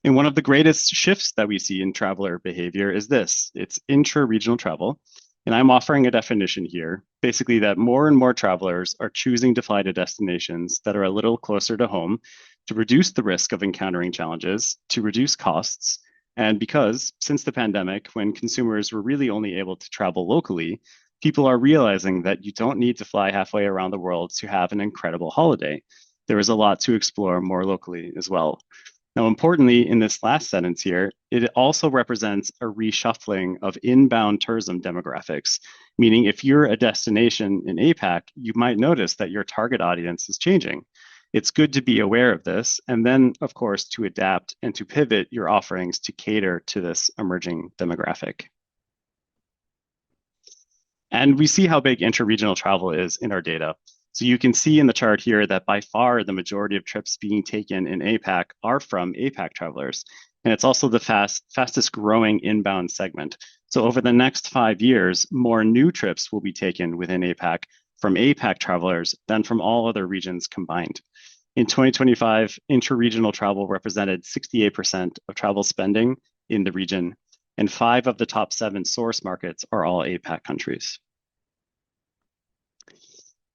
And one of the greatest shifts that we see in traveler behavior is this. It's intra-regional travel. And I'm offering a definition here, basically that more and more travelers are choosing to fly to destinations that are a little closer to home to reduce the risk of encountering challenges, to reduce costs. And because since the pandemic, when consumers were really only able to travel locally, people are realizing that you don't need to fly halfway around the world to have an incredible holiday. There is a lot to explore more locally as well. Now, importantly, in this last sentence here, it also represents a reshuffling of inbound tourism demographics, meaning if you're a destination in APAC, you might notice that your target audience is changing. It's good to be aware of this, and then, of course, to adapt and to pivot your offerings to cater to this emerging demographic. And we see how big interregional travel is in our data. So you can see in the chart here that by far the majority of trips being taken in APAC are from APAC travelers. And it's also the fastest growing inbound segment. So over the next 5 years, more new trips will be taken within APAC from APAC travelers than from all other regions combined. In 2025, interregional travel represented 68% of travel spending in the region, and 5 of the top 7 source markets are all APAC countries.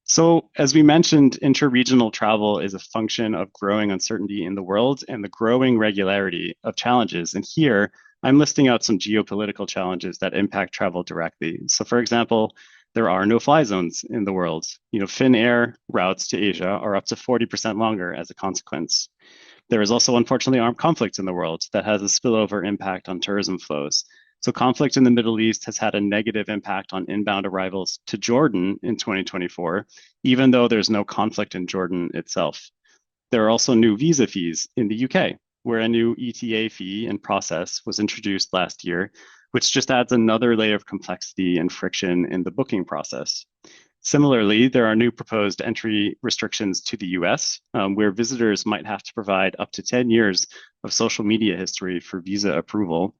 So as we mentioned, interregional travel is a function of growing uncertainty in the world and the growing regularity of challenges. And here I'm listing out some geopolitical challenges that impact travel directly. So for example, there are no fly zones in the world. Finnair routes to Asia are up to 40% longer as a consequence. There is also unfortunately armed conflict in the world that has a spillover impact on tourism flows. So conflict in the Middle East has had a negative impact on inbound arrivals to Jordan in 2024, even though there's no conflict in Jordan itself. There are also new visa fees in the UK, where a new ETA fee and process was introduced last year, which just adds another layer of complexity and friction in the booking process. Similarly, there are new proposed entry restrictions to the US, where visitors might have to provide up to 10 years of social media history for visa approval.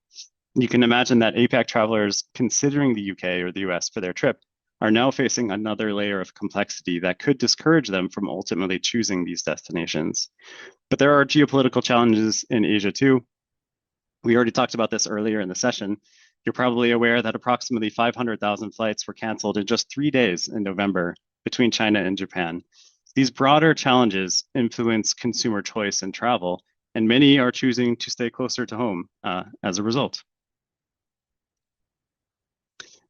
You can imagine that APAC travelers considering the UK or the US for their trip are now facing another layer of complexity that could discourage them from ultimately choosing these destinations. But there are geopolitical challenges in Asia too. We already talked about this earlier in the session. You're probably aware that approximately 500,000 flights were canceled in just 3 days in November between China and Japan. These broader challenges influence consumer choice in travel, and many are choosing to stay closer to home as a result.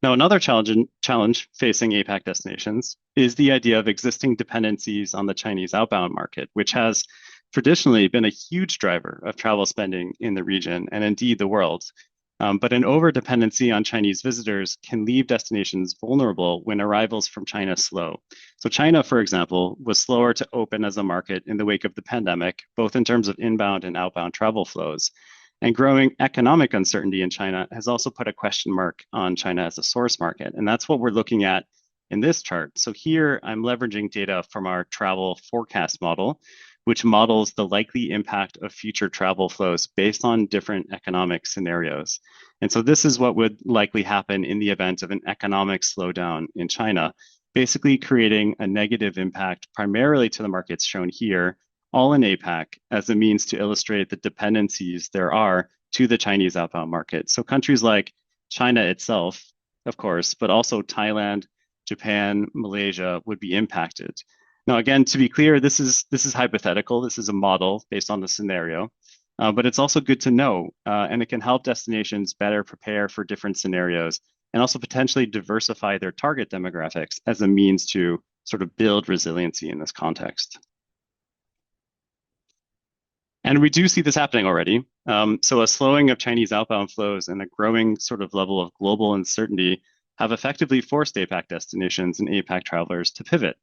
Now, another challenge facing APAC destinations is the idea of existing dependencies on the Chinese outbound market, which has traditionally been a huge driver of travel spending in the region and indeed the world. But an over-dependency on Chinese visitors can leave destinations vulnerable when arrivals from China slow. So China, for example, was slower to open as a market in the wake of the pandemic, both in terms of inbound and outbound travel flows. And growing economic uncertainty in China has also put a question mark on China as a source market. And that's what we're looking at in this chart. So here I'm leveraging data from our travel forecast model, which models the likely impact of future travel flows based on different economic scenarios. And so this is what would likely happen in the event of an economic slowdown in China, basically creating a negative impact primarily to the markets shown here, all in APAC, as a means to illustrate the dependencies there are to the Chinese outbound market. So countries like China itself, of course, but also Thailand, Japan, Malaysia would be impacted. Now, again, to be clear, this is hypothetical. This is a model based on the scenario, but it's also good to know, and it can help destinations better prepare for different scenarios and also potentially diversify their target demographics as a means to sort of build resiliency in this context. And we do see this happening already. So a slowing of Chinese outbound flows and a growing sort of level of global uncertainty have effectively forced APAC destinations and APAC travelers to pivot.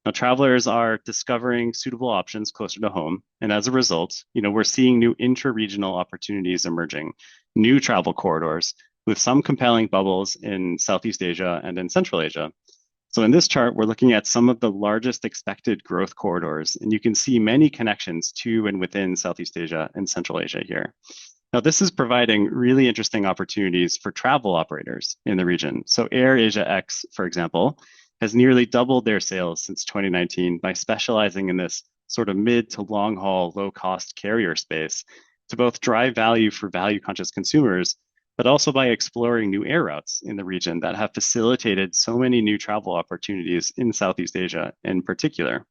Now, travelers are discovering suitable options closer to home. And as a result, we're seeing new intra-regional opportunities emerging, new travel corridors with some compelling bubbles in Southeast Asia and in Central Asia. So in this chart, we're looking at some of the largest expected growth corridors, and you can see many connections to and within Southeast Asia and Central Asia here. Now, this is providing really interesting opportunities for travel operators in the region. So Air Asia X, for example, has nearly doubled their sales since 2019 by specializing in this sort of mid to long haul, low cost carrier space to both drive value for value-conscious consumers, but also by exploring new air routes in the region that have facilitated so many new travel opportunities in Southeast Asia in particular.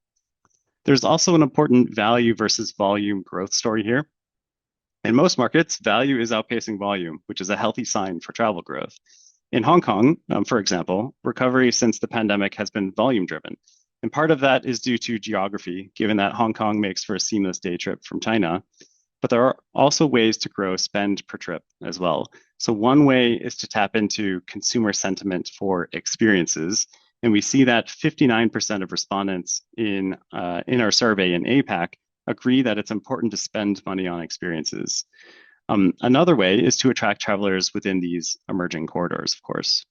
There's also an important value versus volume growth story here. In most markets, value is outpacing volume, which is a healthy sign for travel growth. In Hong Kong, for example, recovery since the pandemic has been volume driven. And part of that is due to geography, given that Hong Kong makes for a seamless day trip from China. But there are also ways to grow spend per trip as well. So one way is to tap into consumer sentiment for experiences. And we see that 59% of respondents in our survey in APAC agree that it's important to spend money on experiences. Another way is to attract travelers within these emerging corridors, of course.